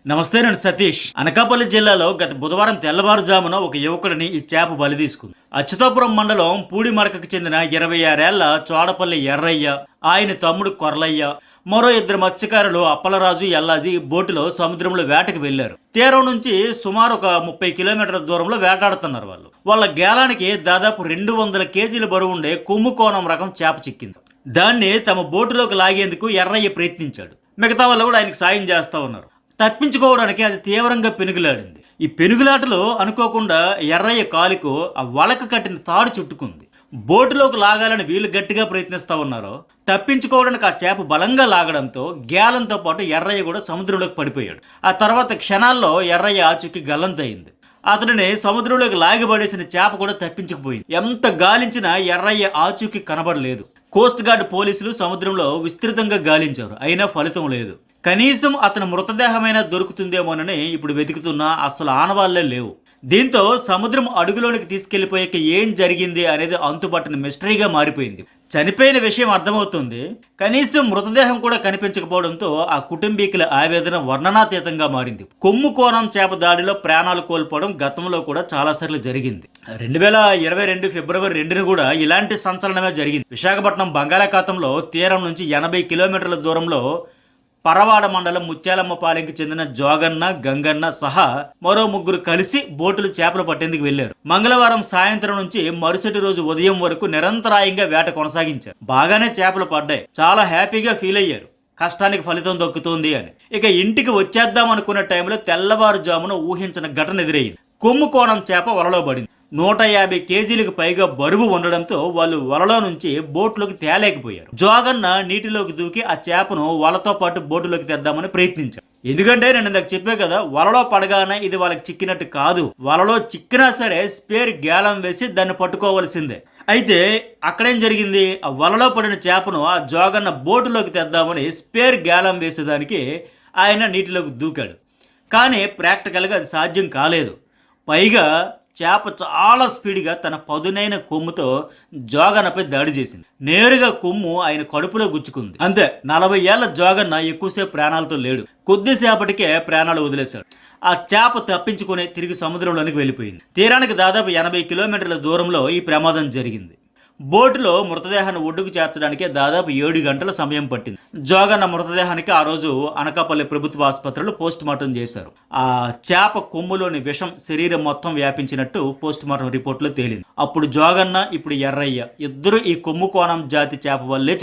నమస్తే, నేను సతీష్. అనకాపల్లి జిల్లాలో గత బుధవారం తెల్లవారుజామున ఒక యువకుడిని ఈ చేప బలి తీసుకుంది. అచ్యుతాపురం మండలం పూడిమడకకు చెందిన 26 ఏళ్ల చోడపల్లి ఎర్రయ్య, ఆయన తమ్ముడు కొర్లయ్య, మరో ఇద్దరు మత్స్యకారులు అప్పలరాజు, ఎల్లాజీ బోటులో సముద్రంలో వేటకు వెళ్లారు. తీరం నుంచి సుమారు ఒక 30 కిలోమీటర్ల దూరంలో వేటాడుతున్నారు. వాళ్ళ గేలానికి దాదాపు 200 కేజీల బరువు ఉండే కొమ్ము కోణం రకం చేప చిక్కింది. దాన్ని తమ బోటులోకి లాగేందుకు ఎర్రయ్య ప్రయత్నించాడు. మిగతా వాళ్ళు కూడా ఆయనకు సాయం చేస్తా ఉన్నారు. తప్పించుకోవడానికి అది తీవ్రంగా పెనుగులాడింది. ఈ పెనుగులాటలో అనుకోకుండా ఎర్రయ్య కాలుకు ఆ వలకు కట్టిన తాడు చుట్టుకుంది. బోటులోకి లాగాలని వీళ్ళు గట్టిగా ప్రయత్నిస్తూ ఉన్నారు. తప్పించుకోవడానికి ఆ చేప బలంగా లాగడంతో గేలంతో పాటు ఎర్రయ్య కూడా సముద్రంలోకి పడిపోయాడు. ఆ తర్వాత క్షణాల్లో ఎర్రయ్య ఆచూకీ గల్లంతయింది. అతడిని సముద్రంలోకి లాగిపడేసిన చేప కూడా తప్పించుకుపోయింది. ఎంత గాలించినా ఎర్రయ్య ఆచూకీ కనబడలేదు. కోస్ట్ గార్డ్ పోలీసులు సముద్రంలో విస్తృతంగా గాలించారు, అయినా ఫలితం లేదు. కనీసం అతని మృతదేహమైనా దొరుకుతుందేమోనని ఇప్పుడు వెతుకుతున్నా అసలు ఆనవాళ్లే లేవు. దీంతో సముద్రం అడుగులోనికి తీసుకెళ్లిపోయాక ఏం జరిగింది అనేది అంతుపట్టని మిస్టరీగా మారిపోయింది. చనిపోయిన విషయం అర్థమవుతుంది, కనీసం మృతదేహం కూడా కనిపించకపోవడంతో ఆ కుటుంబీకుల ఆవేదన వర్ణనాతీతంగా మారింది. కొమ్ము కోణం చేప దాడిలో ప్రాణాలు కోల్పోవడం గతంలో కూడా చాలాసార్లు జరిగింది. 2022 ఫిబ్రవరి 2న కూడా ఇలాంటి సంచలనమే జరిగింది. విశాఖపట్నం బంగాళాఖాతంలో తీరం నుంచి 80 కిలోమీటర్ల దూరంలో పరవాడ మండలం ముత్యాలమ్మపాలెంకి చెందిన జోగన్న, గంగన్న సహా మరో ముగ్గురు కలిసి బోటులు చేపలు పట్టేందుకు వెళ్లారు. మంగళవారం సాయంత్రం నుంచి మరుసటి రోజు ఉదయం వరకు నిరంతరాయంగా వేట కొనసాగించారు. బాగానే చేపలు పడ్డాయి, చాలా హ్యాపీగా ఫీల్ అయ్యారు. కష్టానికి ఫలితం దక్కుతోంది అని. ఇక ఇంటికి వచ్చేద్దాం అనుకున్న టైంలో తెల్లవారుజామున ఊహించిన ఘటన ఎదురయ్యింది. కొమ్ము కోణం చేప వలలో పడింది. 150 కేజీలకు పైగా బరువు ఉండడంతో వాళ్ళు వలలో నుంచి బోట్లోకి తేలేకపోయారు. జోగన్న నీటిలోకి దూకి ఆ చేపను వలతో పాటు బోటులోకి తెద్దామని ప్రయత్నించారు. ఎందుకంటే నేను ఇందాక చెప్పే కదా, వలలో పడగానే ఇది వాళ్ళకి చిక్కినట్టు కాదు. వలలో చిక్కినా సరే స్పేర్ గేలం వేసి దాన్ని పట్టుకోవాల్సిందే. అయితే అక్కడేం జరిగింది, ఆ వలలో పడిన చేపను ఆ జోగన్న బోటులోకి తెద్దామని స్పేర్ గేలం వేసేదానికి ఆయన నీటిలోకి దూకాడు. కానీ ప్రాక్టికల్గా అది సాధ్యం కాలేదు. పైగా చేప చాలా స్పీడ్గా తన పదునైన కొమ్ముతో జోగన్నపై దాడి చేసింది. నేరుగా కొమ్ము ఆయన కడుపులో గుచ్చుకుంది. అంతే, 40 ఏళ్ల జోగన్న ఎక్కువసేపు ప్రాణాలతో లేడు. కొద్దిసేపటికే ప్రాణాలు వదిలేశాడు. ఆ చేప తప్పించుకుని తిరిగి సముద్రంలోనికి వెళ్ళిపోయింది. తీరానికి దాదాపు 80 కిలోమీటర్ల దూరంలో ఈ ప్రమాదం జరిగింది. బోటులో మృతదేహాన్ని ఒడ్డుకు చేర్చడానికి దాదాపు 7 గంటల సమయం పట్టింది. జోగన్న మృతదేహానికి ఆ రోజు అనకాపల్లి ప్రభుత్వ ఆసుపత్రిలో పోస్ట్ మార్టం చేశారు. ఆ చేప కొమ్ములోని విషం శరీరం మొత్తం వ్యాపించినట్టు పోస్ట్ మార్టం రిపోర్ట్లో తేలింది. అప్పుడు జోగన్న, ఇప్పుడు ఎర్రయ్య ఇద్దరు ఈ కొమ్ము కోణం జాతి చేప వల్లే